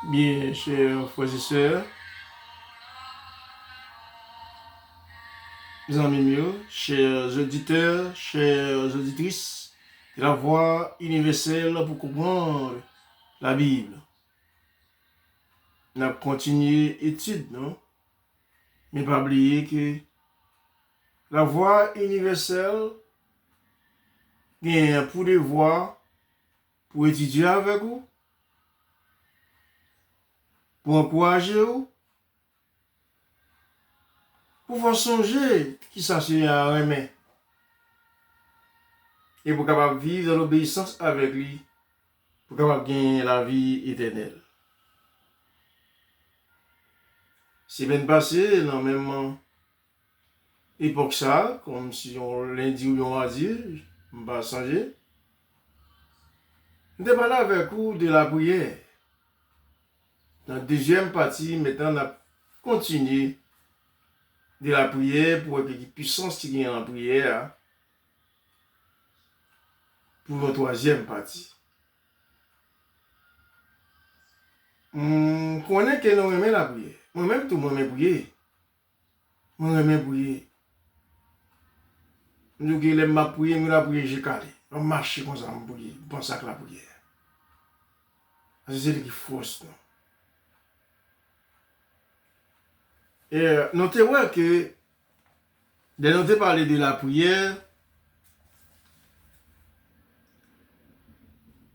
Bien, chers frères et sœurs, mes amis mieux, chers auditeurs, chères auditrices, de la voix universelle pour comprendre la Bible. On a continué l'étude, non? Mais pas oublier que la voix universelle vient pour les voix, pour étudier avec vous, pour encourager vous, pour faire songer qui s'assied à remettre. Et pour capable vivre dans l'obéissance avec lui, pour capable gagner la vie éternelle. C'est bien passé dans la même époque ça, comme si on lundi ou on a dit, je ne vais pas changer. Je vais parler avec vous de la prière. Dans la deuxième partie, maintenant, on a continué de la prière pour que la puissance qui vient en prière pour la troisième partie. On connaît que nous aimons la prière. Moi-même, tout le monde aime prier. Moi, j'aime prier. Nous qui aime ma prière, nous la prière, j'ai calé. On marche comme ça, on prie. Je pense à la prière. C'est ce qui force, non? Et notez que, de nous parler de la prière,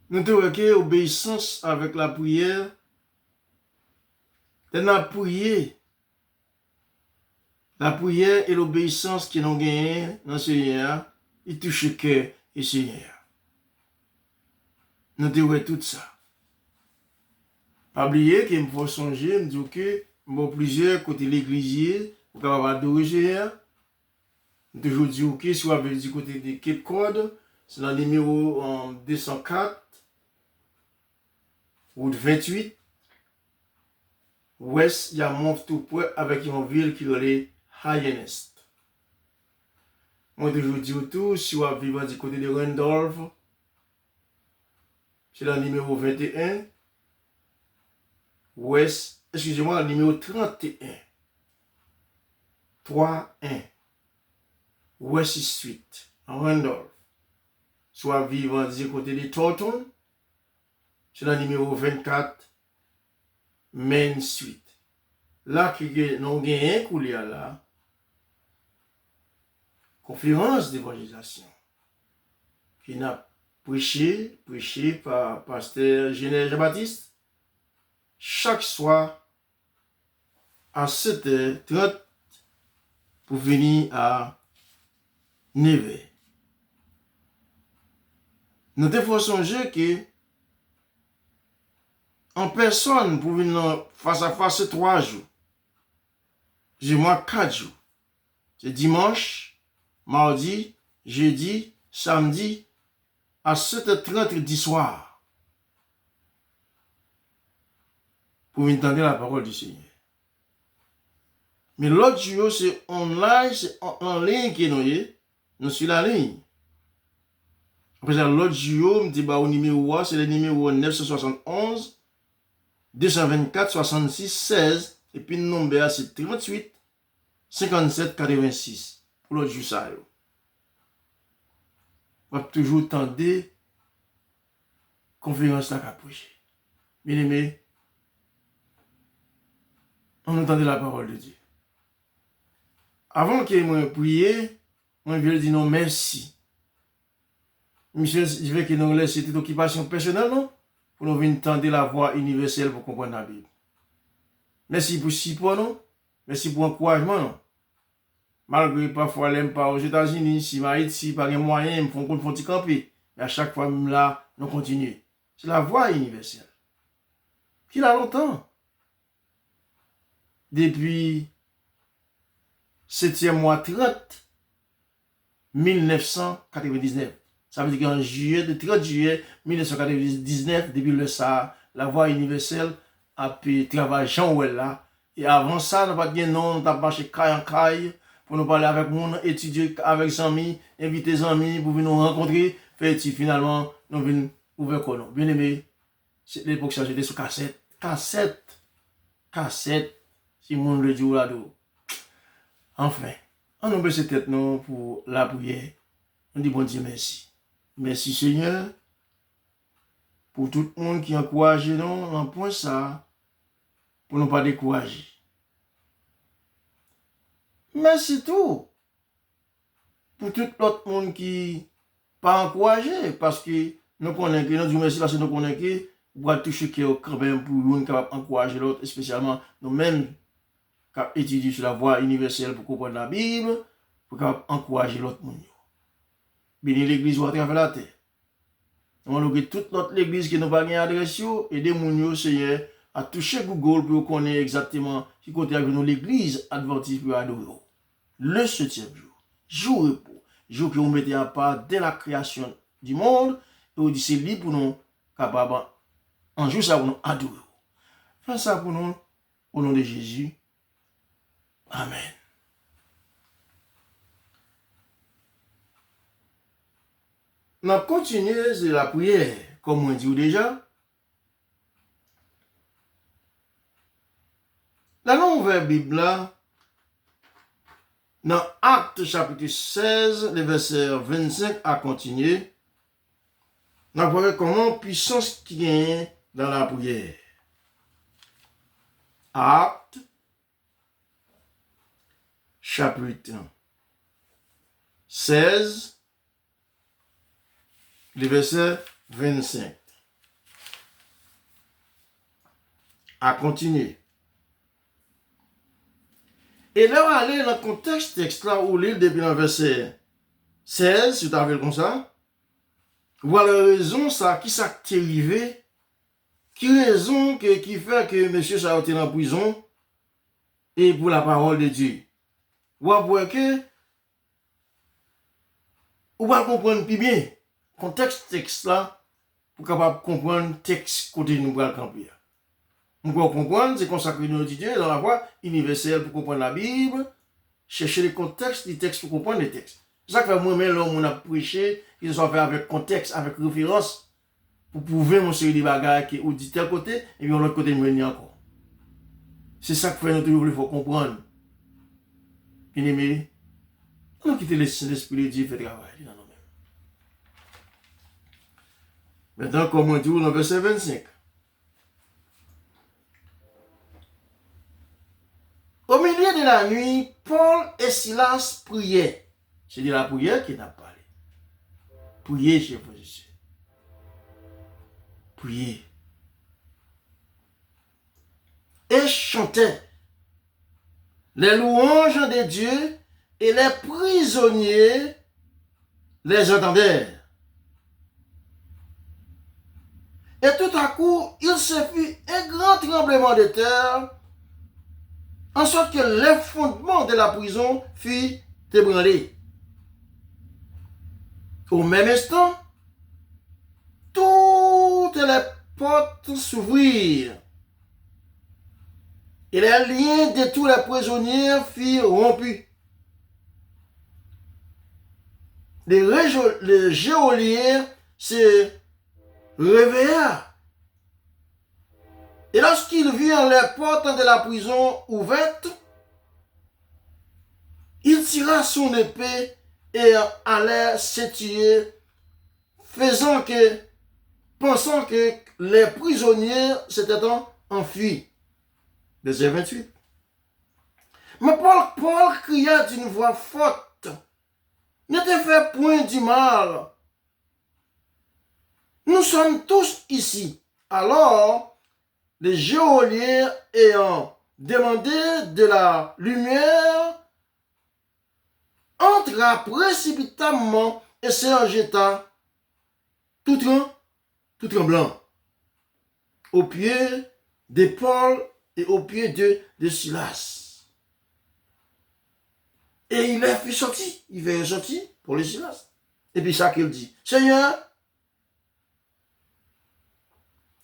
notez que l'obéissance avec la prière, de nous prier. La prière et l'obéissance qui nous gagnent dans le Seigneur, ils touchent le cœur du Seigneur. Notez tout ça. Pas oublier qu'il me faut songer, me dire que bon plusieurs côté l'église, pour capable adorer Seigneur. Toujours dire que si vous avez du côté de Cape Cod, c'est dans le numéro 204, route 28, ouest, il y a Montoupoint avec une ville qui est Hyannis. Moi toujours dire tout, si vous vivez du côté de Randolph, c'est dans le numéro 21, ouest, excusez-moi, le numéro 31, 3-1, West Street, en Randolph. Soit vivant du côté de Thornton, c'est dans le numéro 24, Main Street. Là, qui nous gagnons coulé là, conférence d'évangélisation, qui n'a prêché par pasteur Genève Jean-Baptiste, chaque soir à 7h30 pour venir à 9h. Nous devons songer que en personne pour venir face à face, c'est 3 jours. J'ai moi 4 jours. C'est dimanche, mardi, jeudi, samedi, à 7h30 du soir. Pour entendre la parole du Seigneur. Mais l'autre jour, c'est online, c'est en ligne qui est nous sur la ligne. Après ça, l'autre jour, me dit au numéro, c'est le numéro 971 224 66 16 et puis le nombre c'est 38 57 86 pour l'autre jour ça. On va toujours tendre conférence là qu'approcher. Bien aimé, on entendait la parole de Dieu. Avant que moi prier, moi je dis non merci. Michel, je veux que nous laissions cette occupation personnelle, non? Pour nous venir entendre la voix universelle pour comprendre la Bible. Merci pour support, non? Merci pour encouragement, non? Malgré parfois, l'aime pas aux États-Unis, si Haïti, par les moyens, ils me font qu'on fait camper. Mais à chaque fois, même là, nous continuons. C'est la voix universelle. Qu'il a longtemps. Depuis 7e mois 30, 1999. Ça veut dire qu'en juillet, de 30 juillet 1999, depuis le ça, la voix universelle a pu travailler Jean Ouel là. Et avant ça, nous n'avons pas dit non, nous avons marché caille en caille pour nous parler avec nous, étudier avec les amis, inviter les amis pour venir nous rencontrer. Fait finalement, nous venons ouvrir quoi. Bien aimé, l'époque ça, j'étais sur cassette. cassette, si mon le dit ou là d'eau. Enfin, on nous baisse tête non pour la prière. On dit bon Dieu merci. Merci Seigneur pour tout le monde qui encourage nous en point ça, pour ne pas décourager. Merci tout pour tout l'autre monde qui pas encouragé parce que nous connaissons que nous disons merci parce que nous connaissons que nous va toucher quand même pour nous capable encourager l'autre, spécialement nous-mêmes qui étudions sur la voie universelle pour comprendre la Bible, pour capable encourager l'autre monde. Béni l'église ou à travers la terre. Nous avons toute notre église qui n'a pas gagné adresse et des gens Seigneur à toucher Google pour connaître exactement qui côté avec nous l'église adventiste pour adorer. Le 7e jour repos, jour que vous mettez à part dès la création du monde, et vous dites c'est libre pour nous capables un jour ça pour nous adorer. Faites ça pour nous au nom de Jésus. Amen. On a continué de la prière, comme on dit déjà. Dans l'ouvert Bible là, dans Actes chapitre 16, le verset 25 à continuer, on a vu comment puissance qui est dans la prière. Actes chapitre 16, le verset 25. À continuer. Et là, on va aller dans le contexte texte là où l'île depuis le verset 16, si tu as vu comme ça, voilà la raison ça, qui s'est arrivé, qui raison qui fait que monsieur s'est été en prison et pour la parole de Dieu. Ou à voir que, ou va comprendre plus bien, contexte texte là, pour capable comprendre texte côté nous va camper. Nous pouvons comprendre, c'est consacrer nos étudiants dans la voie universelle pour comprendre la Bible, chercher les contextes des textes pour comprendre les textes. C'est ça que moi-même, l'homme, on a prêché, qu'il soit fait avec contexte, avec référence, pour prouver mon série de bagages qui ou dit tel côté, et puis l'autre côté, nous encore. C'est ça que fait nous toujours, il faut comprendre. Bien aimé, on quitte l'esprit de Dieu, fait travail dans nous-mêmes. Maintenant, comme on dit dans le verset 25. Au milieu de la nuit, Paul et Silas priaient. C'est de la prière qui n'a parlé. Priez, chers frères et sœurs. Priez. Et chantaient les louanges de Dieu et les prisonniers les entendaient. Et tout à coup, il se fit un grand tremblement de terre, en sorte que les fondements de la prison furent ébranlés. Au même instant, toutes les portes s'ouvrirent et les liens de tous les prisonniers furent rompus. Le geôlier se réveilla. Et lorsqu'ils virent les portes de la prison ouvertes, il tira son épée et allait se tuer, pensant que les prisonniers s'étaient enfuis. Verset 28. Mais Paul cria d'une voix forte, « Ne te fais point du mal. Nous sommes tous ici. » Alors, les geôliers ayant demandé de la lumière, entra précipitamment et se jeta tout tremblant aux pieds de Paul et aux pieds de Silas. Et il est sorti, pour les Silas. Et puis ça qu'il dit, « Seigneur,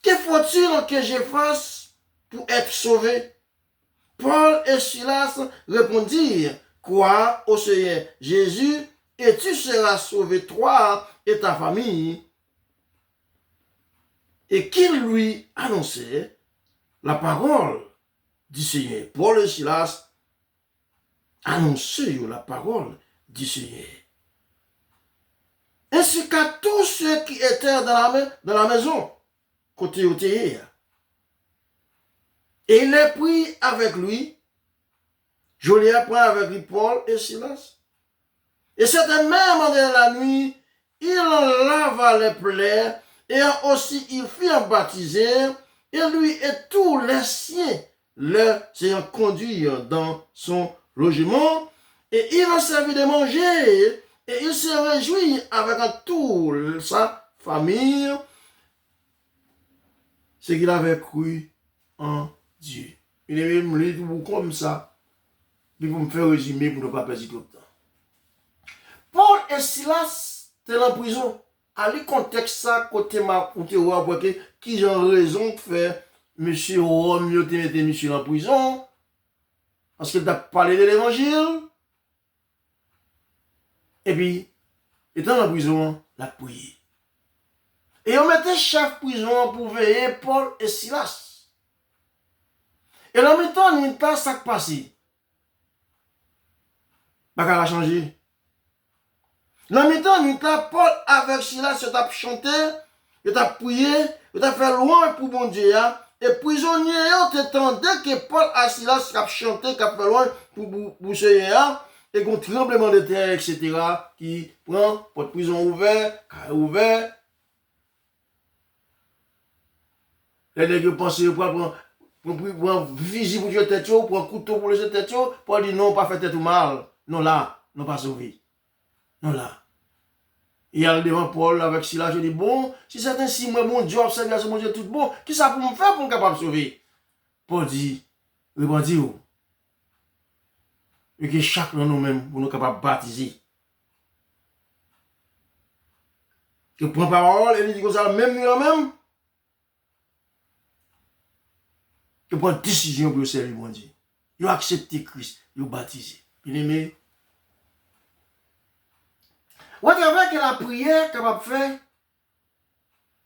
que faut-il que je fasse pour être sauvé? » Paul et Silas répondirent, « Crois au Seigneur Jésus, et tu seras sauvé, toi et ta famille. » Et qu'ils lui annonçaient la parole du Seigneur. Paul et Silas annonçaient la parole du Seigneur. Ainsi qu'à tous ceux qui étaient dans la maison, côté Othéa. Et il les prit avec lui. Je les apprends avec lui, Paul et Silas. Et cette même année de la nuit, il en lava les plaies, et aussi il fit en baptiser, et lui et tous les siens, les ayant conduits dans son logement, et il en servit de manger, et il se réjouit avec toute sa famille, ce qu'il avait cru en Dieu. Il est même lu comme ça, puis pour me faire résumer pour ne pas perdre tout le temps. Paul et Silas étaient en prison. À lui contexte ça, côté ma côté parce que qui j'ai raison de faire monsieur Rome, mieux te monsieur en prison, parce qu'il a parlé de l'évangile. Et puis, étant en prison, la prière. Et on mettait chef prison pour veiller Paul et Silas. Et en même temps, il n'y a pas ça qui passe. Bah, ça a changé. Dans le temps, Paul avec Silas, il a chanté, il a prié, il a fait loin pour mon Dieu. Et prisonniers, ils attendaient que Paul et Silas a chanté, qui a fait loin pour Seigneur, et qu'on tremblement de terre, etc., qui prend pour prison ouvert, ouvert. Les nègres pensent pour un fusil pour tuer tête, pour un couteau pour laisser tête, pour dire non, pas fait tête mal. Non là, non pas sauvé. Non là. Et il devant Paul avec Silas, je dis, bon, si c'est ainsi, moi, mon Dieu, observation, mon Dieu, tout bon, qui ça pour me faire pour me capable de sauver? Paul dit, répondit, et que chacun de nous-mêmes, pour nous capables de baptiser. Que prend parole, et il dit comme ça, même lui-même, que prend décision pour servir mon Dieu. Il a accepté Christ, il a baptisé. Bien aimé. Vous avez que la prière capable de faire,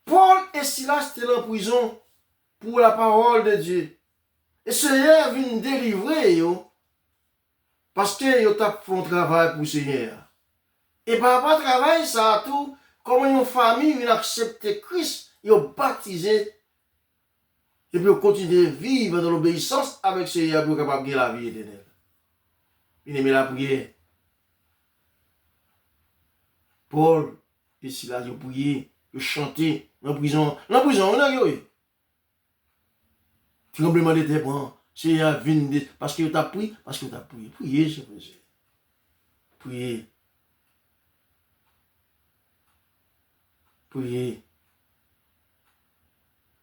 Paul et Silas étaient en prison pour la parole de Dieu. Et le Seigneur vient délivrer, parce que ils ont fait un travail pour le Seigneur. Et par rapport au travail, ça a tout, comme une famille vient accepter Christ, ils ont baptisé, et puis ils continuent de vivre dans l'obéissance avec le Seigneur pour capable de la vie éternelle. Il aimait la prière. Paul et Silas, ils ont prié, ils ont chanté dans la prison. Dans la prison, on a eu. Tremblement de terre, c'est à vinde, parce que tu as prié, parce que tu as prié. Priez, je vous dis. Priez. Priez.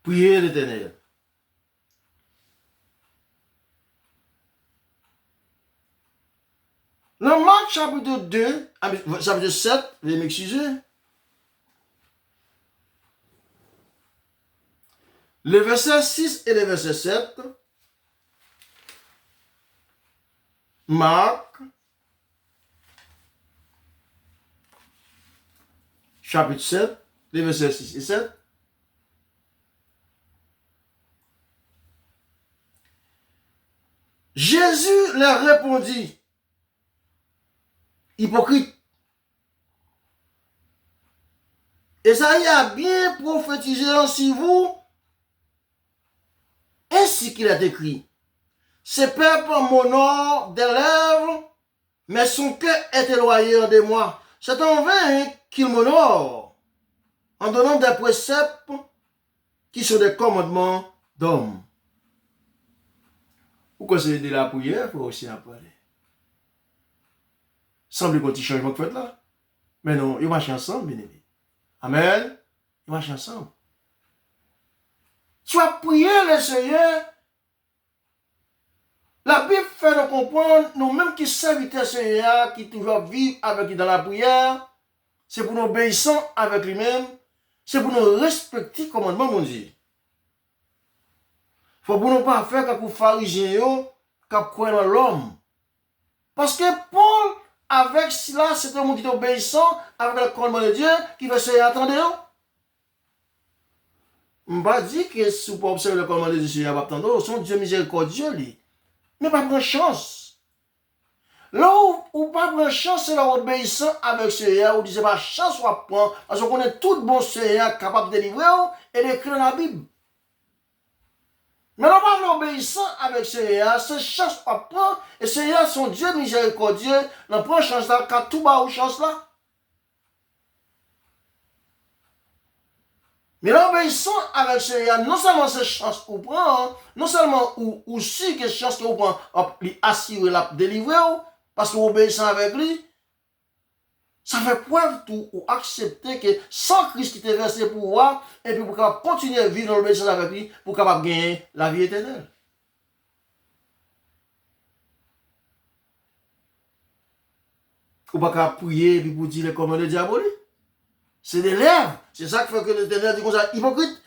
Priez l'Éternel. Dans Marc chapitre 2, chapitre 7, veuillez m'excuser. Le verset 6 et le verset 7. Marc, chapitre 7, les versets 6 et 7. Jésus leur répondit, hypocrite, Esaïe a bien prophétisé ainsi vous, ainsi qu'il a écrit. Ce peuple m'honore des lèvres, mais son cœur est éloigné de moi. C'est en vain qu'il m'honore, en donnant des préceptes qui sont des commandements d'hommes. Pourquoi c'est de la prière, il faut aussi en parler. Semble qu'on y changement que fait là. Mais non, ils marchent ensemble, bien aimé. Amen. Ils marchent ensemble. Tu as prié le Seigneur. La Bible fait nous comprendre, nous-mêmes qui servent le Seigneur, qui toujours vivent avec lui dans la prière, c'est pour nous obéissir avec lui-même, c'est pour nous respecter le commandement de mon Dieu. Il faut pour nous pas faire comme les pharisiens qui croient dans l'homme. Parce que Paul, avec cela, c'est un monde qui est obéissant avec le commandement de Dieu, qui veut se attendre. ne pas dire que si vous pouvez observer le commandement de Dieu, Seigneur, pas attendre, son Dieu miséricordieux, lui. Mais pas prendre chance. Là où pas prendre chance, c'est l'obéissance avec Seigneur, ou disait pas chance ou prendre, parce qu'on est tout bon Seigneur capable de délivrer et d'écrire dans la Bible. Mais non pas l'obéissant avec Seigneur, c'est chance ou prendre, et Seigneur, son Dieu miséricordieux, n'en prend chance là, quand tout bas ou chance là. Mais l'obéissant avec Seigneur, non seulement c'est chance qu'on prend, non seulement ou si que chance qu'on prend, lui assurer la délivrer, parce que obéissant avec lui, ça fait preuve tout ou accepter que sans Christ qui t'est versé pour voir, et puis pour capable continuer à vivre dans l'obéissance avec lui, pour capable gagner la vie éternelle. Ou pas capable prier et puis pour dire les commandes diaboliques. C'est des lèvres. C'est ça qui fait que l'Éternel dit comme ça, hypocrite.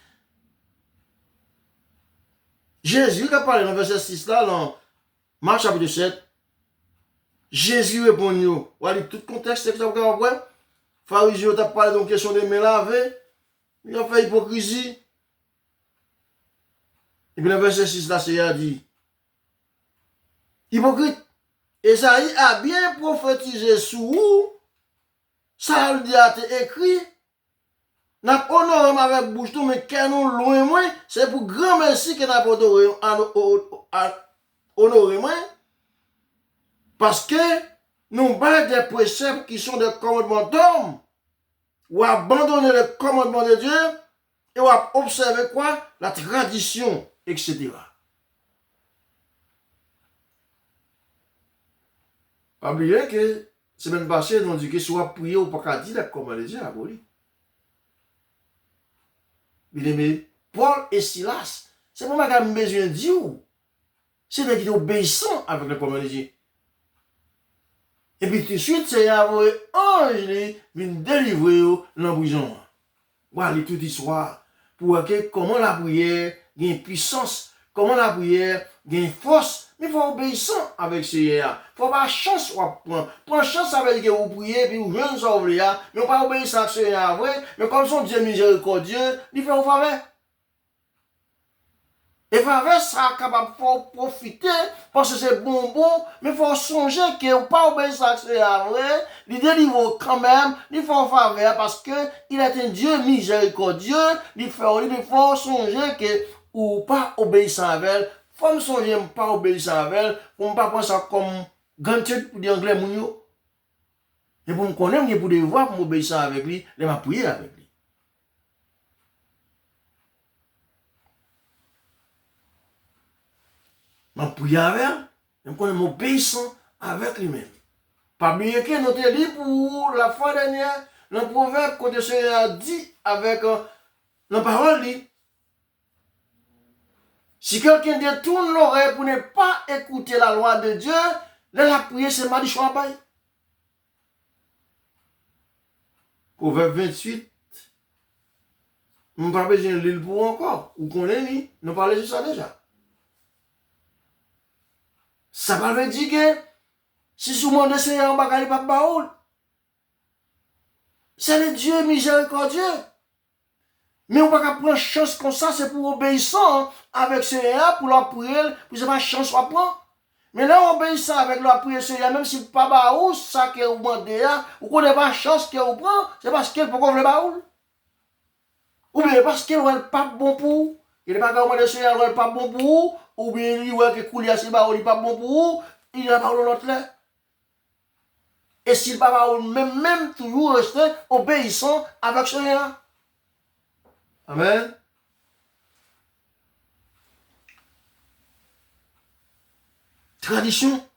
Jésus qui a parlé dans le verset 6 là, dans Marc chapitre 7, Jésus répond nous. Voilà, tout le contexte, c'est que ça vous avez voir. Pharisiens ont parlé d'une question de main lavées. Il a fait hypocrisie. Et puis dans le verset 6 là, c'est a dit, hypocrite, Esaïe a bien prophétisé sur vous. Ça a été écrit. N'a pas honoré avec bouche tout, mais qu'elle nous loin moins, c'est pour grand merci que n'a pas honoré moins. Parce que nous parlons des préceptes qui sont des commandements d'hommes, ou abandonner le commandement de Dieu, et ou observer quoi? La tradition, etc. Pas oublier que semaine passée, nous dit que soit prier ou pas dire les commandements de Dieu aboli. Bien aimé, Paul et Silas, c'est pour moi qu'on a besoin de Dieu. C'est des qui sont obéissants avec le commandement de Dieu. Et puis tout de suite, c'est envoyé ange qui vient délivrer dans la prison. Voilà toute l'histoire. Pour voir comment la prière a une puissance, comment la prière a une force. Mais il faut obéissant avec Seigneur. Il ne faut pas chance à prendre. Prendre chance avec que vous priez, puis vous jeunes sauver, mais on pas obéir à Seigneur vrai. Mais comme son Dieu miséricordieux, il fait au faveur. Et faveur, ça capable de profiter, parce que c'est bonbon, mais il faut songer que vous pas obéir à Seigneur vrai. Il délivre quand même, il fait en faveur, parce que il est un Dieu miséricordieux. Il faut songer que ou pas obéir à elle. Faut me songer pas obéir à elle, pour ne pas prendre ça comme gantet pour dire anglais mounio. Et pour me connaître, pour devoir pour m'obéir avec lui, je vais prier avec lui. Je vais prier avec elle, je vais m'obéissant avec lui-même. Pas oublier que notre livre pour la fois dernière, le proverbe que le Seigneur a dit avec la parole dit, si quelqu'un détourne l'oreille pour ne pas écouter la loi de Dieu, la prière c'est mal du travail. Proverbe 28, je n'ai pas besoin de lire pour encore. Ou qu'on est, nous parlons de ça déjà. Ça va dire que si souvent le Seigneur n'a pas de parole, c'est le Dieu miséricordieux. Mais on ne peut pas prendre chance comme ça, c'est pour obéissant avec Seigneur, pour la prière, pour c'est pas chance à prendre. Mais là, obéissant avec la prière Seigneur, même si pas baoul, ça que vous demandez, ou qu'on n'a pas chance que vous prend, c'est parce qu'elle peut pas le baoul. Ou bien parce qu'elle n'est pas bon pour vous. Il n'est pas comme le Seigneur n'est pas bon pour vous, ou bien il voit que couler c'est baoul n'est pas bon pour vous, il n'a pas l'autre là. Et s'il pas baoul, même toujours rester obéissant avec Seigneur. Amen. Tradition.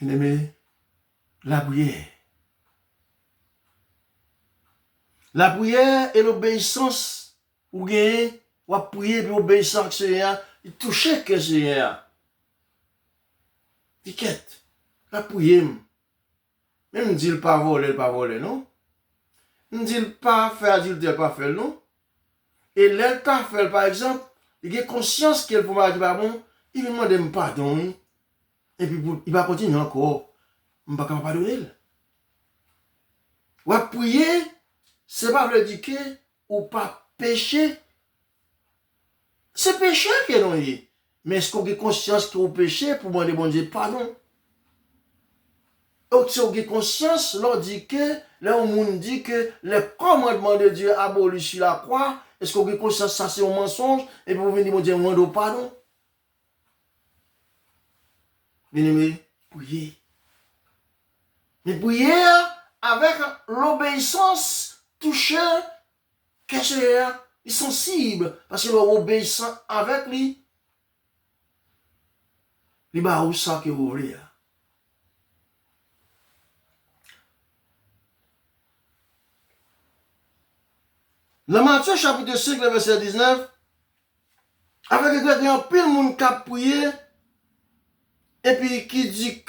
Bien aimé, la prière. La prière et l'obéissance, ou gagner, ou prier pour obéissance au Seigneur, il touche que Seigneur. Tiquette, la prière. Même ne dit pas voler, non? Ne dit pas faire adultère, pas faire, non? Et l'État fait, par exemple, il a conscience qu'elle peut pas dire bon, il me demande pardon, et puis il va continuer encore. Je ne vais pas pardonner. Ou prier, c'est pas le dire que ou pas pécher. C'est péché que non y. Mais est-ce qu'on a conscience que vous péchez pour demander bon Dieu pardon? Donc si on a conscience, l'on dit que, là on dit que le commandement de Dieu aboli sur la croix, est-ce qu'on a conscience ça c'est un mensonge et puis vous venez me dire demander pardon? Bien aimé, priez. Mais priez avec l'obéissance touchée que c'est sensible parce que l'obéissance avec lui, il va où ça que vous voulez. Dans Matthieu chapitre 5, verset 19, avec un pile monde qui a prié, et puis qui dit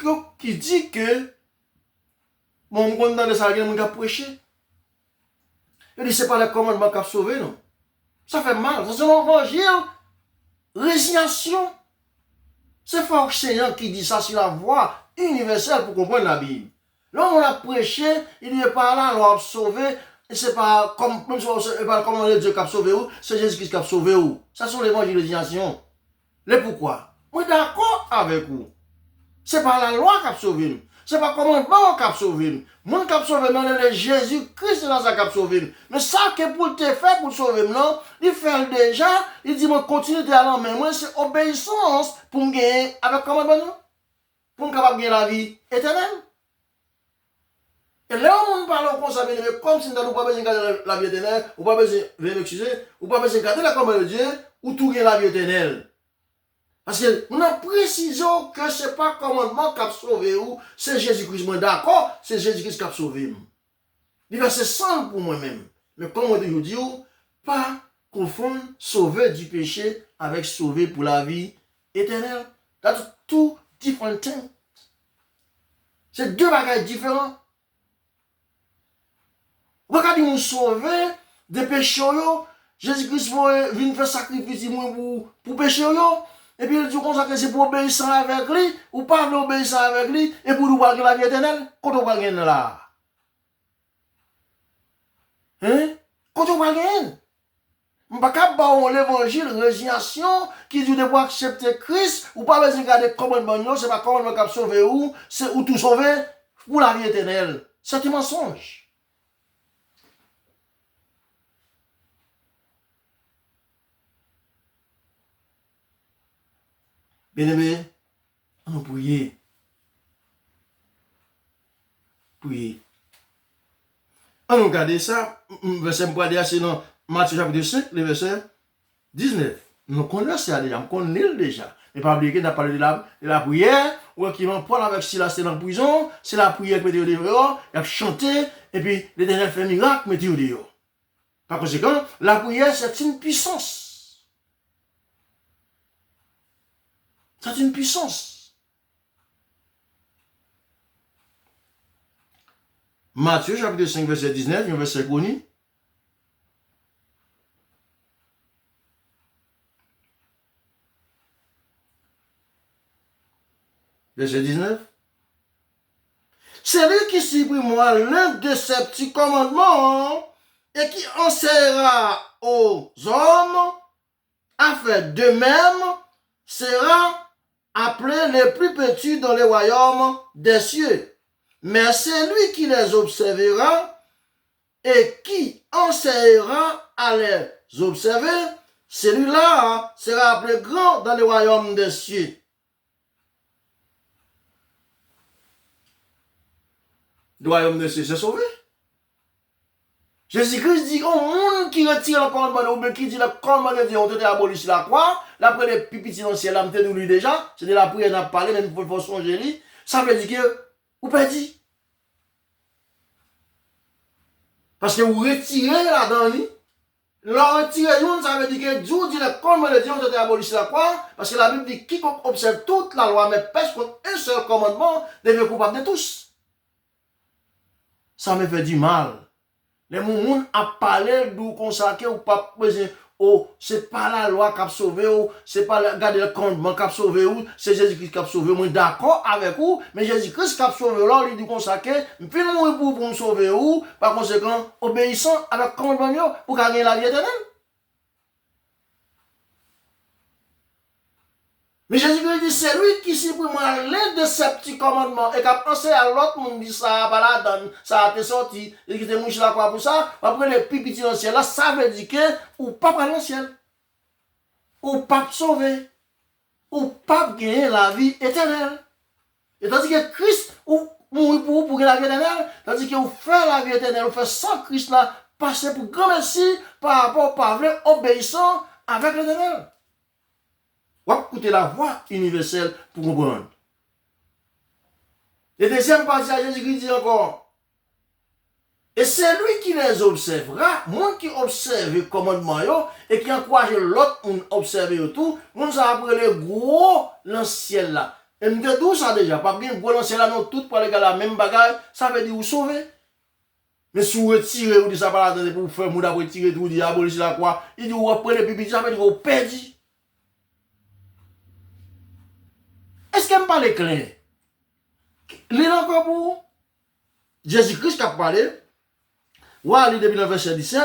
que, bon, on compte dans les salles, qui a prêché. Il dit, c'est pas le commandement qui a sauvé, non. Ça fait mal. C'est l'évangile, résignation. C'est fort Seigneur qui dit ça sur la voie universelle pour comprendre la Bible. Là, on a prêché, il n'est pas là, on a sauvé. Et c'est pas comme, même si on ne pas comment Dieu qui a sauvé ou, c'est Jésus-Christ qui a sauvé ou. Ça sont l'évangile de résignation. Le pourquoi? Moi, d'accord avec vous. C'est pas la loi qui a sauvé. C'est pas comment commandement qui a sauvé. Mon qui a sauvé, c'est Jésus-Christ dans sa qui a sauvé. Mais ça que pour te faire pour sauver, non, il fait déjà, il dit, moi, continue d'aller, mais moi, c'est obéissance pour me gagner avec commandement, pour me capable de gagner la vie éternelle. Et là, on parle comme ça, comme si nous n'avons pas besoin de garder la vie éternelle, ou pas besoin de m'excuser, ou pas besoin de garder la commande de Dieu, ou tout gagner la vie éternelle. Parce que nous avons précisé que ce n'est pas le commandement qui a sauvé ou c'est Jésus-Christ. Moi, d'accord, c'est Jésus-Christ qui a sauvé. Il va se sentir pour moi-même. Mais comme on dit, pas confondre sauver du péché avec sauver pour la vie éternelle. That's two different things. C'est deux bagages différents. Regardez, nous sauver des péchés. Jésus-Christ vient faire sacrifice pour péché. Et puis il dit comme ça que c'est pour obéir avec lui, ou pas obéir avec lui, et pour nous voir la vie éternelle, quand on va gagner là. Hein? Quand on va gagner. On ne peut pas avoir l'évangile, résignation, qui dit de pouvoir accepter Christ, ou pas besoin de garder commandement, c'est pas commandement qui a sauvé ou, c'est ou tout sauver pour la vie éternelle. C'est un mensonge. Bien-aimé, on prier. Prier. On regarde ça, verset c'est dans Matthieu chapitre 5, le verset 19. Nous connaissons ça déjà, on connaît déjà. Mais pas oublier qu'on a parlé de la prière, ou qui m'en parle avec Silas dans la prison, c'est la prière qui met au dehors, il a chanté, et puis l'Éternel fait un miracle, met au dehors. Par conséquent, la prière, c'est une puissance. C'est une puissance. Matthieu chapitre 5, verset 19, un verset connu. Verset 19. C'est lui qui supprime l'un de ces petits commandements et qui enseignera aux hommes à faire de même sera appelé les plus petits dans les royaumes des cieux. Mais c'est lui qui les observera et qui enseignera à les observer, celui-là sera appelé grand dans les royaumes des cieux. Le royaume des cieux, c'est sauvé. Jésus-Christ dit, au monde qui retire le commandement, ou bien qui dit le commandement de Dieu, on te aboli sur la croix, l'après les pipiti dans le ciel, là, nous lui déjà, c'est de la prière, on a parlé, même pour le songer, ça veut dire que, vous perdez. Parce que vous retirez là-dedans, la retirer, ça veut dire que Dieu dit le commandement de Dieu, on te aboli sur la croix, parce que la Bible dit, quiconque observe toute la loi, mais pêche contre un seul commandement, devient coupable de tous. Ça me fait du mal. Les gens ont parlé d'où consacrer ou pas besoin oh, c'est pas la loi qui a sauvé ou, c'est pas garder le commandement qui a sauvé ou, c'est Jésus-Christ qui a sauvé ou. Moi, d'accord avec vous, mais Jésus-Christ qui a sauvé là, il dit consacré, puis nous pour me sauver ou, par conséquent, obéissant avec le commandement pour gagner la vie éternelle. Mais Jésus-Christ dit, c'est lui qui supprime l'un de ces petits commandements et qui a pensé à l'autre monde, dit ça, pas la donne, ça a été sorti, et qui était mouché la croix pour ça, après les pipiti dans le ciel, là, ça veut dire que, ou pas dans le ciel, ou pas sauver, ou pas gagner la vie éternelle. Et tandis que Christ, ou mourir pour gagner la vie éternelle, tandis que vous faites la vie éternelle, vous faites sans Christ là, passer pour grand merci par rapport à vrai obéissant avec l'éternel. Ou écouter la voix universelle pour comprendre. Et deuxième partie, Jésus-Christ dit encore, et c'est lui qui les observera, moi qui observe le commandement et qui encourage l'autre à observer tout, nous avons appris le gros dans le ciel là. Et nous avons tout ça déjà, pas bien gros dans le ciel là, nous tous pour aller la même bagaille, ça veut dire vous sauver. Mais si vous retirez, vous dites ça par la tête pour faire, vous retirer tout, vous dites abolir la croix, il dit vous reprenez le pipi, ça veut dire vous perdez. Est-ce qu'elle me parle clair? L'île encore pour Jésus-Christ qui a parlé. Ou aller depuis le verset 17.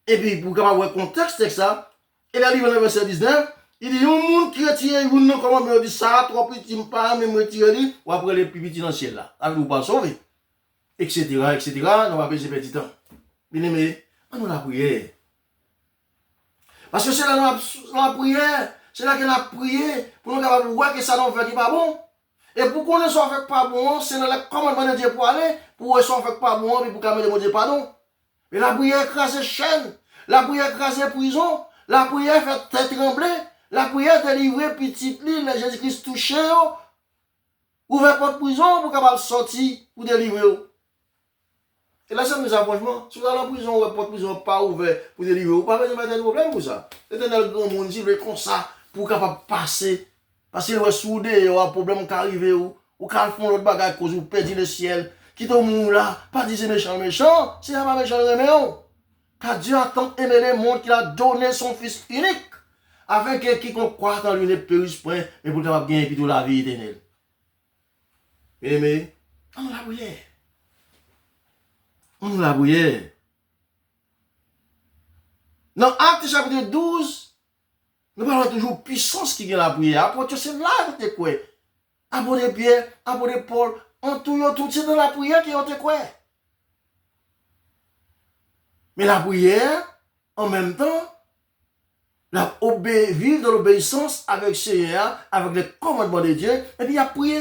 Et puis pour voir le contexte ça. Et là, il va dans le verset 19. Il dit, un monde qui retire, il dit, comment me dit ça, trop petit, pas, mais me retire, ou après les petits dans le ciel là. Avec vous pas sauver. Etc. Etc. Nous va baisser petit temps. Bien aimé, on a la prière. Parce que c'est là la prière. C'est là qu'on a prié pour nous capables de voir que ça nous fait pas bon. Et pour qu'on ne soit fait pas bon, c'est dans le commandement de Dieu pour aller, pour qu'on soit fait pas bon, et pour qu'on ne Dieu pardon. Mais la prière écrase chaîne, la prière écrase prison, la prière fait tête trembler, la prière délivrer petite l'île, Jésus-Christ touché, ouvert porte prison pour capable sortir, pour délivrer. Et là, c'est mes approchements. Si vous allez en prison, ou porte prison pas ouvert pour délivrer, vous pas besoin de problème pour ça. C'est dans le grand monde, si vous voulez comme ça, pour capable passer. Parce que vous êtes soudé, il y a un problème qui arrive, ou quand font l'autre bagage, cause vous perdez le ciel. Qui est au monde là, pas dire c'est méchant, c'est pas méchant, méchant. Car Dieu a tant aimé le monde qu'il a donné son Fils unique, afin que quiconque croit en lui ne périsse point, mais pour capable gagner plutôt la vie éternelle. Mais, on l'a brûlé. On l'a brûlé. Dans Acte chapitre 12, nous parlons toujours de puissance qui vient la prière. Apôtre, c'est là que tu quoi. Apôtre Pierre, apôtre Paul, on tout c'est dans la prière qui ont quoi. Mais la prière, en même temps, vivre dans l'obéissance avec le Seigneur, avec les commandements de Dieu, et puis il a prié.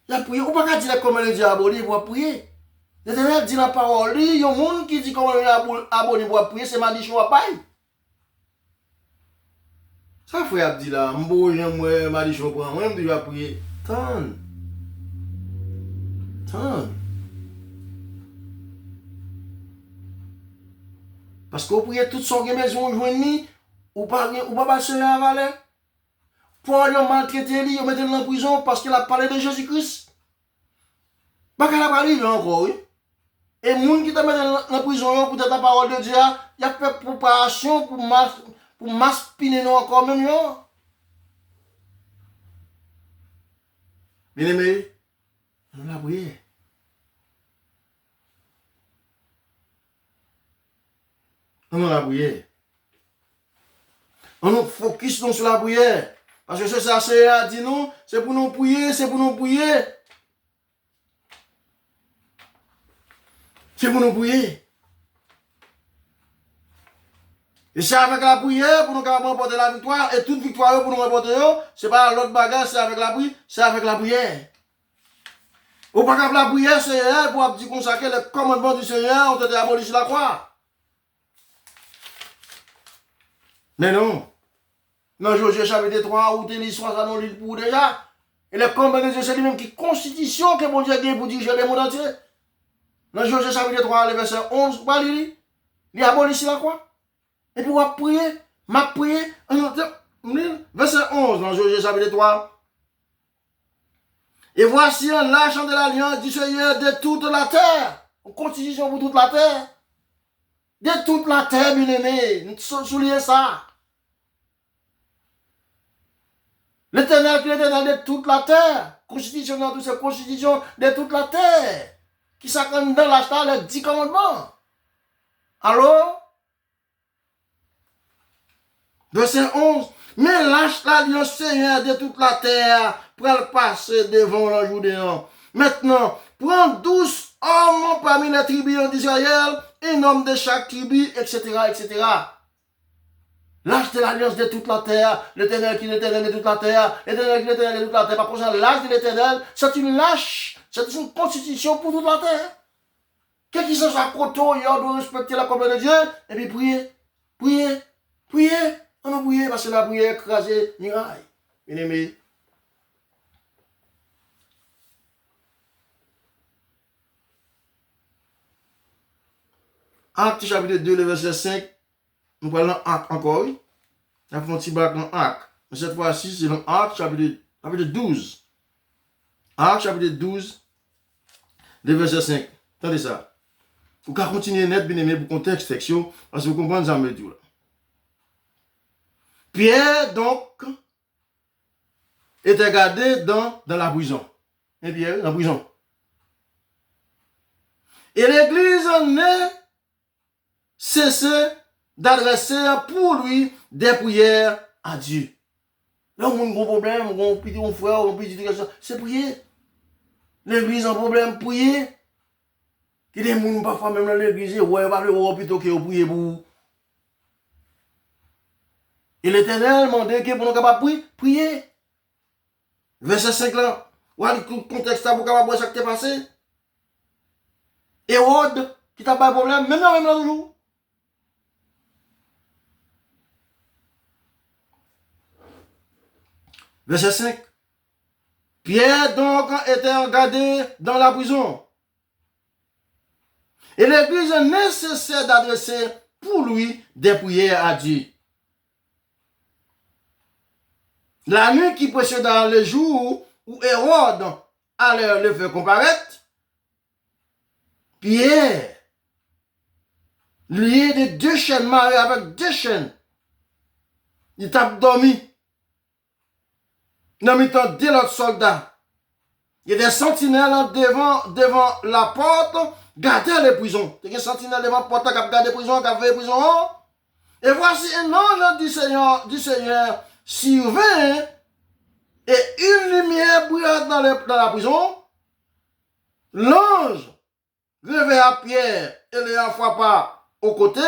Il a prié. On ne peut pas dire les commandements de Dieu abolir pour prier. L'Éternel dit la parole, il y a un monde qui dit comment abolir pour prier, c'est malédiction à paille. Ça frère dit là, moi malédiction pour moi, je vais prier. Tant. Parce que vous priez toute son maison joignée, ou pas passer à valet. Pour aller maltraiter lui, mettre dans la prison parce qu'il a parlé de Jésus-Christ. Pas qu'elle a parlé encore, oui. Et les gens qui te mettent dans la prison pour la parole de Dieu, il a fait préparation pour m'aspiner nous encore même. Bien aimé, on l'a prié. On l'a prié. On nous focus sur la prière. Parce que c'est ça, c'est dit nous, c'est pour nous prier, c'est pour nous prier. C'est pour nous prier. Et c'est avec la prière pour nous remporter la victoire. Et toute victoire pour nous remporter, c'est pas l'autre bagage, c'est avec la prière. C'est avec la prière. Ou pas qu'avec la prière, c'est pour dire consacrer le commandement du Seigneur, on te dit abolir sur la croix. Mais non. Dans Josué chapitre 3, où tu lis soit ça dans l'île pour déjà. Et le commandement de Dieu, c'est lui-même qui constitution que mon Dieu a gagné pour diriger le monde entier. Dans Josué chapitre 3, le verset 11, il abolit sur la croix. Et puis on va prier, m'a prié, verset 11 dans Josué chapitre 3. Et voici un l'argent de l'alliance du Seigneur de toute la terre. Une constitution pour toute la terre. de toute la terre, bien-aimé. Soulignez ça. L'Éternel qui est l'éternel de toute la terre. Constitution dans toutes ces constitutions de toute la terre. Qui s'accorde dans l'achat les 10 commandements. Alors, verset 11. Mais lâche l'alliance Seigneur de toute la terre pour le passer devant le Jourdain. Maintenant, prends 12 hommes parmi les tribus d'Israël, un homme de chaque tribu, etc., etc. Lâche de l'alliance de toute la terre, l'Éternel qui est l'éternel de toute la terre, l'Éternel qui est l'éternel de toute la terre. Par contre, l'âge de l'Éternel, c'est une lâche, c'est une constitution pour toute la terre. Quel qui soit coton, il doit respecter la commande de Dieu, et puis prier. On a prié parce que la prière écrasé miraille. Bien aimé. Acte chapitre 2, le verset 5. Nous parlons acte encore. Nous avons un petit bac dans acte. Mais cette fois-ci, c'est dans acte chapitre 12. Acte chapitre 12, le verset 5. Attendez ça. Vous pouvez continuer net, bien aimé, pour contexte section, parce que vous comprenez ça, me dit. Pierre, donc, était gardé dans la prison. Et Pierre, dans la prison. Et l'église n'a cessé d'adresser pour lui des prières à Dieu. Là, on a un gros problème, on a un petit frère, on a un petit question, c'est prier. L'église a un problème, prier. Il y a des gens parfois même dans l'église, ouais, pas le plutôt que prier pour vous. Et l'Éternel m'a dit que pour nous capables de prier. Verset 5 là, voilà le contexte pour capable de voir ce qui est passé. Hérode, qui n'a pas de problème, même là toujours. Verset 5. Pierre donc était gardé dans la prison. Et l'église est nécessaire d'adresser pour lui des prières à Dieu. La nuit qui précéda le jour où Hérode allait le faire comparaître, Pierre, lié de 2 chaînes, marié avec 2 chaînes, il t'a dormi. Dans le temps de l'autre soldat, il y a des sentinelles devant la porte, garder les prisons. Il y a des sentinelles devant la porte qui gardent les prisons, qui fait les prisons. Et voici un ange du Seigneur survint, et une lumière brillante dans la prison. L'ange réveilla Pierre et le frappa au côté,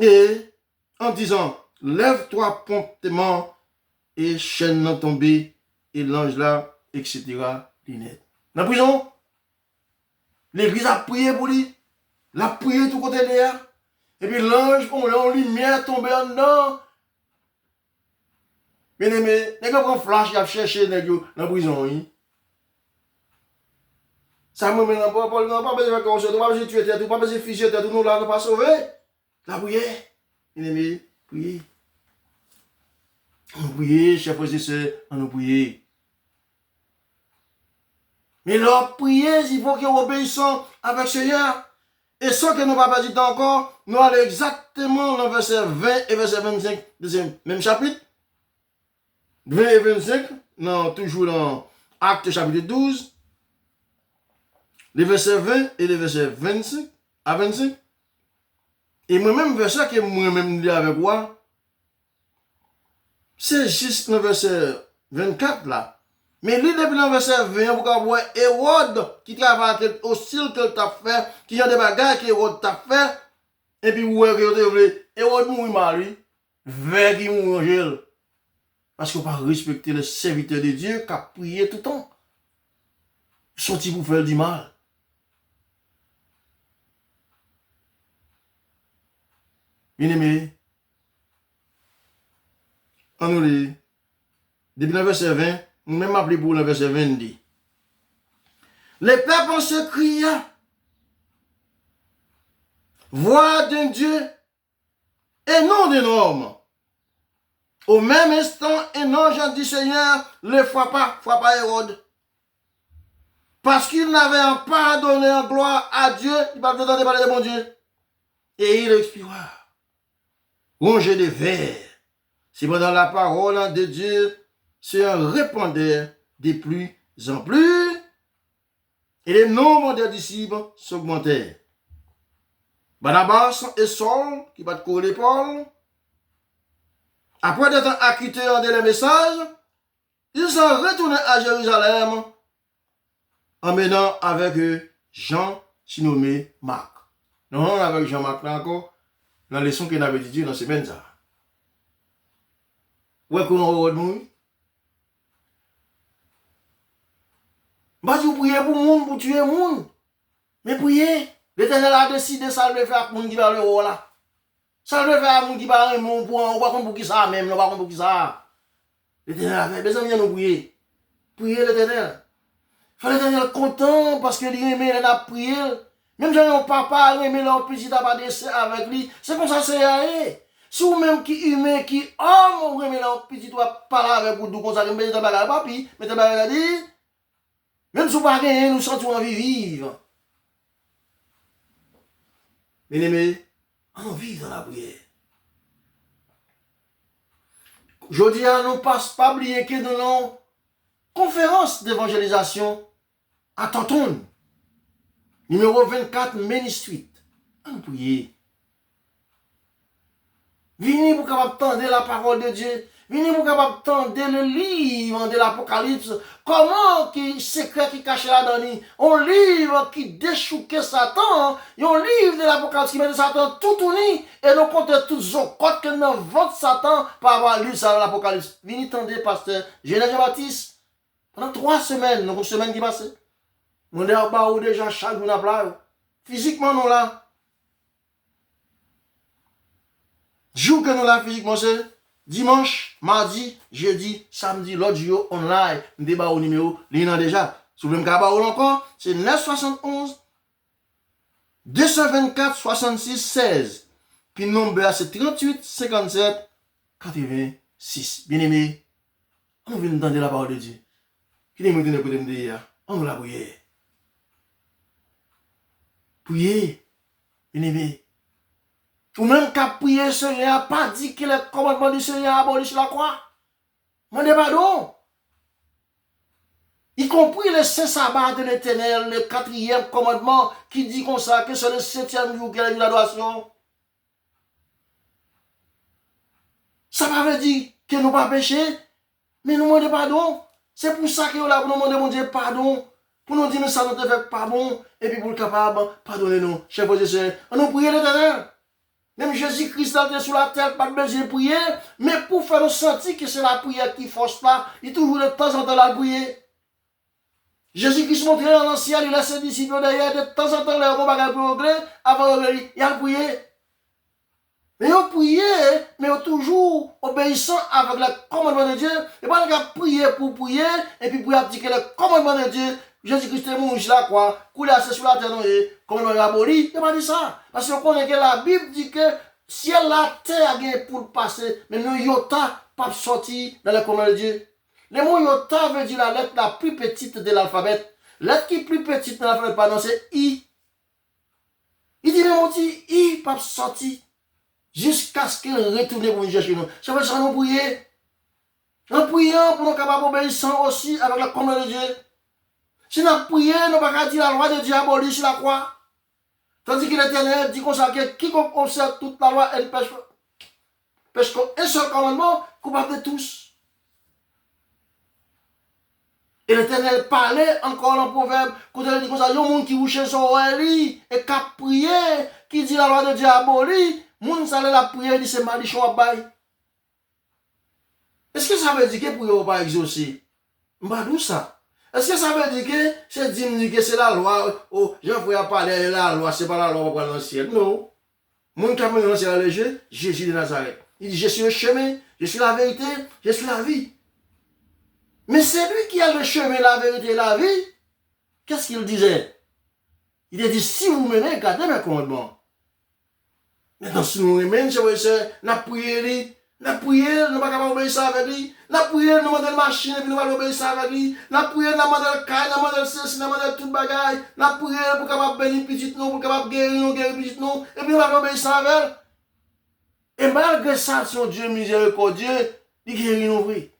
et en disant, lève-toi promptement, et chaîne n'a tombé, et l'ange là, etc. Dans la prison, l'église a prié pour lui, l'a prié tout côté derrière, et puis l'ange, comme là, en lumière tombée en dedans. Bien aimé, les gars prennent flash, ils a cherché dans la prison. Oui. Ça me met dans pas besoin de faire pas besoin de tuer, pas besoin de ficher, tout nous là, ne pas sauver. La prière. Bien aimé, priez. On prie, chers frères et sœurs, on nous prie. Mais leur prière, il faut qu'ils obéissent avec le Seigneur. Et sans que nous ne pas dit encore, nous allons exactement dans verset 20 et verset 25 de ce même chapitre. 20 et 25, non, toujours dans Acte chapitre 12, les versets 20 et les versets 25 à 25. Et moi-même, verset que moi-même lis avec moi, c'est juste le verset 24 là. Mais lis depuis le verset 20, pour voir Hérode qui travaille hostile que tu as fait, qui a des bagages que Hérode t'a fait, et puis vous voyez Hérode mourit Marie, vers qui mourit. Parce qu'on ne peut pas respecter le serviteur de Dieu qui a prié tout le temps. Sorti pour faire du mal. Bien aimé, on nous lit. Depuis le verset 20, nous même appelé pour le verset 20 dit. Les peuples se crient. Voix d'un Dieu et non d'un homme. Au même instant, un ange du Seigneur le frappa Hérode. Parce qu'il n'avait pas donné en gloire à Dieu, il va pas parler de mon Dieu. et il expira. Rongez des vers. Cependant, la parole de Dieu se répandait de plus en plus et le nombre des disciples s'augmentait. Barnabas et Saul, qui battent courir Paul, après d'être acquittés de les messages, ils sont retournés à Jérusalem, emmenant avec eux Jean, nommé Marc. Non, avec Jean-Marc là encore, dans la leçon qu'il avait dit dans la semaine. Où est-ce qu'on va nous? Bah, tu priez pour le monde, pour tuer le monde. Mais priez. L'Éternel a décidé ça le faire pour le monde qui va le haut là. Ça le faire pour le monde qui va le haut pour on va pour qui ça même, on va pour qui ça. L'Éternel a fait besoin de nous prier. Priez l'Éternel. Faut l'Éternel content parce que lui-même il a prié. Même si un papa aimé leur petit à pas avec lui, c'est comme ça c'est rien. Si vous même qui humain qui homme ou aimé leur petit doit parler avec vous comme ça mais t'as pas papi, mais t'as pas dit. Même si vous pas gagner, nous sentons envie de vivre. Bien aimé, on vit dans la prière. Je dis à nous pas oublier que nous avons conférence d'évangélisation à Tonton. Numéro 24, Main Street. On prie. Venez pour capable entendre la parole de Dieu. Venez pour capable entendre le livre de l'Apocalypse. Comment qui secret qui caché là-dedans. Un livre qui déchouque Satan. Un livre de l'Apocalypse qui met Satan tout uni. Et nous comptons tous les côtés que nous votons Satan par avoir lu ça dans l'Apocalypse. Venez entendre, pasteur Genèse Baptiste. Pendant 3 semaines, nous avons une semaine qui passe. Nous avons déjà chaque jour à plat. Physiquement, nous là. Jour que nous là physiquement, c'est dimanche, mardi, jeudi, samedi, l'autre jour, online. Nous débat au numéro, l'un déjà. Si vous voulez me encore, c'est 971 224 66 16. Puis le nombre c'est 38 57 86. Bien aimé, on vient entendre la parole de Dieu. Qui est maintenant pour me dire, on va prier. Priez, bien aimé. Ou même qu'à prier, le Seigneur n'a pas dit que le commandement du Seigneur a aboli sur la croix. Demandez pardon. Y compris le saint sabbat de l'Éternel, le 4e commandement qui dit comme ça, que c'est le 7e jour qu'il a eu l'adoration. Ça ne veut dire que nous ne pas pécher, mais nous demandons pardon. C'est pour ça que nous là pour nous demander mon Dieu pardon. Pour nous dire que ça ne te fait pas bon, et puis pour le capable, pardonnez-nous. Chers frères et sœurs, on nous prie l'Éternel. Même Jésus-Christ était sur la terre, pas de besoin de prier, mais pour faire nous sentir que c'est la prière qui force pas, il toujours de temps en temps la prier. Jésus-Christ montrait dans l'ancien, il a ses disciples derrière, de temps en temps, les gens pour regret, avant il a prié. Mais ils ont prié, mais ils ont toujours obéissant avec le commandement de Dieu. Et pas qu'ils ont prié pour prier, et puis pour appliquer le commandement de Dieu. Jésus-Christ est mort sur la croix, coulé assez sur la terre, commandement est aboli. Il n'a pas dit ça. Parce qu'on connaît que la Bible dit que si la terre a pour passer, mais nous, yota, pas sorti dans le commandement de Dieu. Le mot yota veut dire la lettre la plus petite de l'alphabet. La lettre qui est plus petite de l'alphabet, pardon, c'est I. Il dit le mot I, pas sorti. Jusqu'à ce qu'il retourne pour nous chercher nous. Ça veut dire nous prier. En priant pour nous capables d'obéir aussi avec la commande de Dieu. Si nous prions, nous ne pouvons pas dire la loi de Dieu abolie sur la croix. Tandis que l'Éternel dit comme ça que quiconque observe toute la loi, elle pêche qu'un seul commandement, coupable de tous. Et l'Éternel parlait encore dans le proverbe, quand il dit comme ça, il y a un monde qui vous cherche son lit et qui a prié, qui dit la loi de Dieu abolie. Moun salé la prière, dit c'est malichon à bail. Est-ce que ça veut dire que prière ou pas exaucer? M'badou ça. Est-ce que ça veut dire que c'est dit que c'est la loi, oh, Jean-Frère parler de la loi, c'est pas la loi pour aller dans le ciel. Non. Moun qui a mené dans le ciel léger, Jésus de Nazareth. Il dit, je suis le chemin, je suis la vérité, je suis la vie. Mais c'est lui qui a le chemin, la vérité et la vie. Qu'est-ce qu'il disait? Il a dit, si vous menez, gardez mes commandements. Maintenant, si nous remenons, c'est vrai, n'a prié, N'a prié, nous pas capable obéir ça avec lui. N'a prié, nous demandons une machine et puis nous pas obéir ça avec lui. N'a prié, nous demandons le caille, nous demandons ceci, nous demandons toute bagaille. N'a prié pour capable bénir petit nous, pour capable guérir petit nous et puis nous pas obéir ça avec. Et malgré ça, son Dieu miséricordieux, il guérit nous vrai.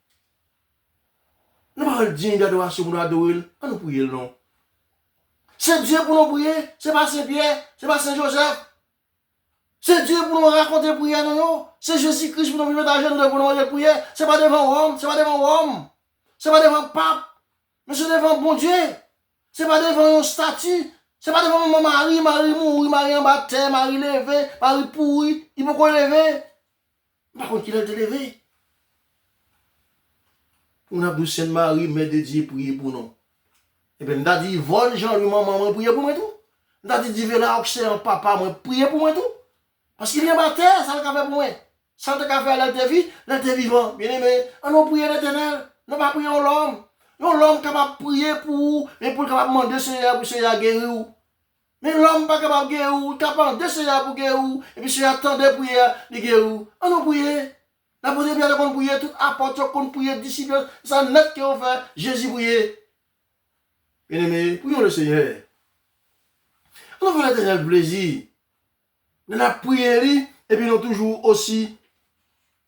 Nous pas le digne d'adoration pour nous adorer, on nous prier non. C'est Dieu pour nous prier, c'est pas Saint-Pierre, c'est pas Saint-Joseph. C'est Dieu pour nous raconter prière, non. C'est Jésus-Christ pour nous mettre à genoux pour nous faire prière. C'est pas devant Rome, c'est pas devant Rome. C'est pas devant pape, mais c'est devant bon Dieu. C'est pas devant un statut. C'est pas devant mon mari, Marie mourir, Marie en baptême, Marie levé, Marie pourri. Il peut qu'on lever. Par contre, il a été levé. Pour nous, Sainte Marie, mère de Dieu, prier pour nous. Et bien, nous avons dit, vol Jean-Louis, maman, prier pour moi tout. Nous avons dit, Divela, Océan, papa, moi, prier pour moi tout. Parce qu'il y a ma terre, ça le fait pour moi. Ça le fait à l'être vivant. Bien aimé, on a prié l'Éternel. On n'a pas prié l'homme. L'homme capable de prier pour vous, mais pour capable de demander Seigneur pour Seigneur guérir vous. Mais l'homme pas capable de guérir vous, capable de Seigneur pour guérir vous, et puis Seigneur attendait prière, de guérir vous. On a prié. La posée bien de prier, tout apporte qu'on prier, disciples, ça net qu'on fait, Jésus prier. Bien aimé, prions le Seigneur. On va l'Éternel plaisir. Nous avons prié et puis nous toujours aussi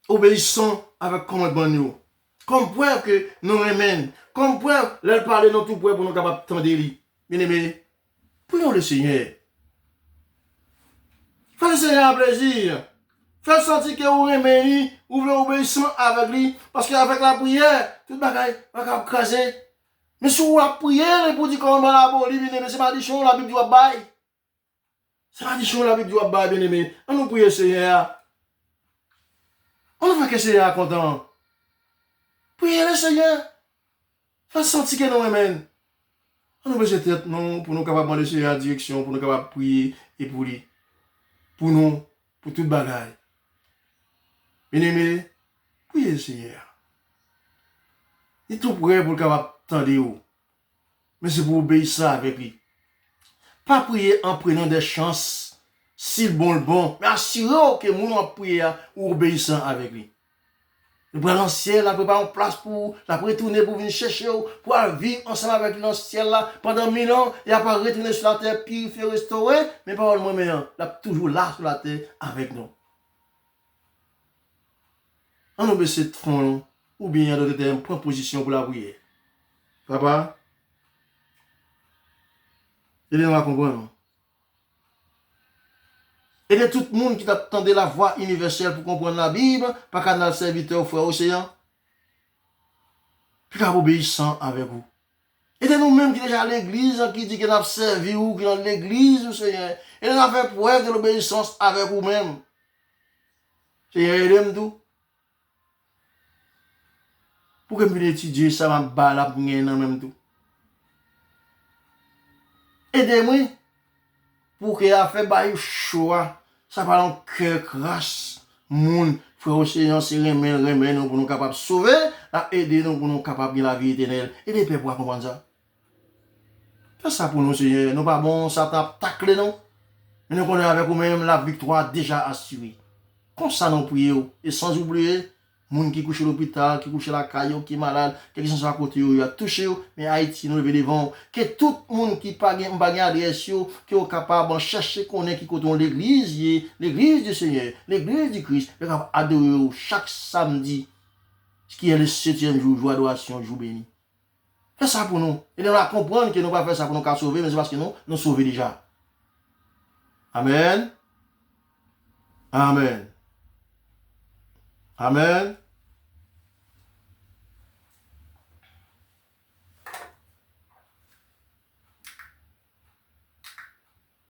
obéissants avec commandement nous. Comme preuve que nous remènent. Comme preuve, leur parler dans tout point pour nous capables de tendre. Bien aimé, prions le Seigneur. Fais le Seigneur un plaisir. Fais sentir que vous remènez, vous voulez obéissant avec lui. Parce qu'avec la prière, tout le bagaille va craser. Mais si vous la prière, pour dire comment on la bien aimé, c'est pas dit chose la Bible doit bailler. C'est pas dit chose la Bible doit bailler, bien aimé. On nous prie le Seigneur. On nous fait que le Seigneur est content. Priez le Seigneur. Fais sentir que nous remènent. On nous besoin de tête, non, pour nous capables de demander la direction, pour nous capables de prier et pour lui. Pour nous, pour toute bagaille. Bien aimé, priez le Seigneur. Il est tout prêt pour le capable d'entendre. Mais c'est pour obéir ça avec lui. Pas prier en prenant des chances, si le bon, mais assurez-vous que nous avons prié ou obéissant avec lui. Le bras dans le ciel, la prépare en place pour la retourner pour venir chercher, pour vivre ensemble avec lui dans le ciel là pendant 1000 ans, il n'a pas retourné sur la terre, purifié, restauré, mais pas le moment, il est toujours là sur la terre avec nous. On nous baisse de front, ou bien d'autres termes, prendre position pour la prière. Papa, il va comprendre. Et de tout le monde qui attendait la voix universelle pour comprendre la Bible, pas qu'à notre serviteur frère Océan, puis qu'à obéissant avec vous. Et de nous-mêmes qui déjà à l'église, qui dit que nous avons servi ou qui dans l'église, Seigneur, et nous avons fait preuve de l'obéissance avec vous-même. Seigneur, aidez-moi tout. Pour que je puisse étudier ça, ma balle pour gagner dans même tout. Aidez-moi pour que a fait un choix. Ça parle en cœur crasse. Moun, frère Océan, c'est remède nous pour nous capables de sauver, aider nous pour nous capables de la vie éternelle. Et les peuples pour comprendre ça. Fais ça pour nous, Seigneur. Nous pas bon, ça t'a taclé, non. Mais nous connaissons avec nous-mêmes la victoire déjà assurée. Comme ça, nous prions. Et sans oublier, moun qui couche à l'hôpital, qui couche à la caillou, qui est malade, qui sont à côté, il a touché, mais Haïti, nous lever devant. Que tout le monde qui n'a pas d'adresse, qui est capable de chercher qu'on est qui côté l'église du Seigneur, l'église du Christ, est capable d'adorer chaque samedi, ce qui est le 7e jour, jour d'adoration, jour béni. Fais ça pour nous. Et nous allons comprendre que nous ne pas faire ça pour nous sauver, mais c'est parce que nous sauvons déjà. Amen. Amen. Amen.